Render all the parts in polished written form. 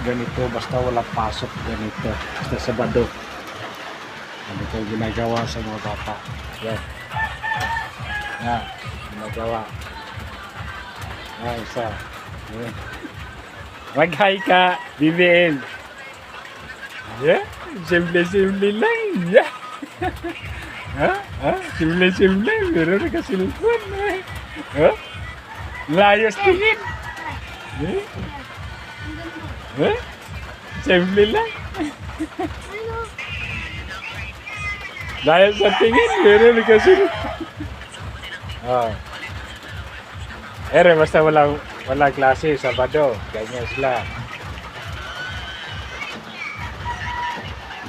ganito, basta wala pasok, ganito, basta Sabado. Ganito yung ginagawa sa mga bata. Yan. Yan, ginagawa. Yan, isa. Yan. Mag-hi ka, BBM. Yeah, simple-simple lang. Yeah. Ha? Ha? Simple-simple. Meron na kasilipon. Ha? Layos tingin. Eh? Eh? Simple lang. Dahil sa tingin, meron na kasilipon. Oh. Basta walang klase, Sabado. Ganyan sila.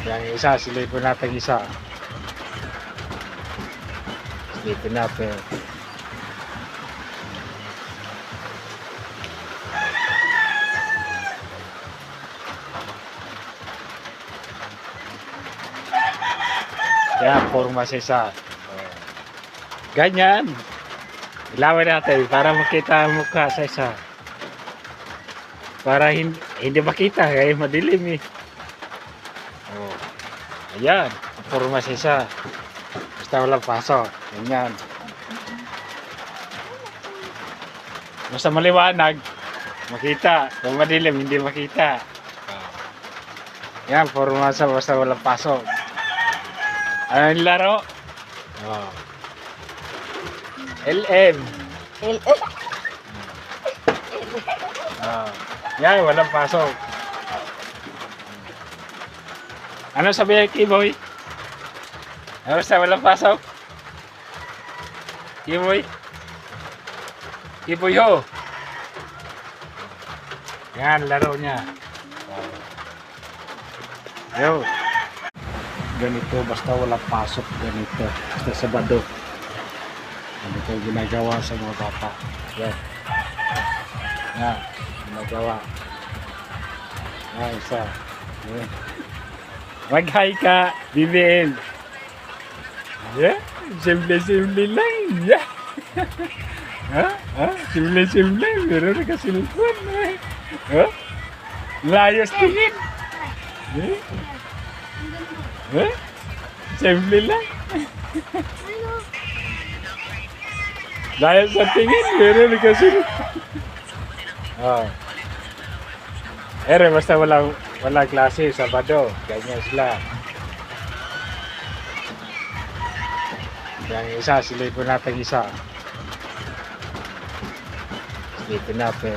Yang isa, silipon natin isa. Silipon natin. Yan, forma sa isa. Ganyan. Ilawan natin para makita ang mukha sa isa. Para hindi makita, kaya madilim eh. Oh. Ayan, forma sa isa. Basta walang pasok. Ganyan. Basta maliwanag, makita. Kung madilim, hindi makita. Yan, forma sa basta walang pasok. Ano yung laro? Oh. LM. LM. Oh. Yan, walang pasok. Ano sabi kay Kiboy? Ano basta walang pasok? Kiboy? Kiboy ho! Yan, laro niya. Yo! Ganito, basta walang pasok, ganito. Basta Sabado. Ganito yung ginagawa sa mga bata. Yan. Yan, ginagawa. Yan, isa. Yan. Mag-hi ka, BBM. Yeah, simple-simple lang. Yeah. Ha? Ha? Simple-simple. Meron na kasilipon. Ha? Layos tingin. Eh? Eh? Simple lang. Dahil sa tingin, meron na kasilipon. Oh. Basta walang klase, Sabado. Ganyan sila. Yang isa, silipon natin isa. Silipon natin.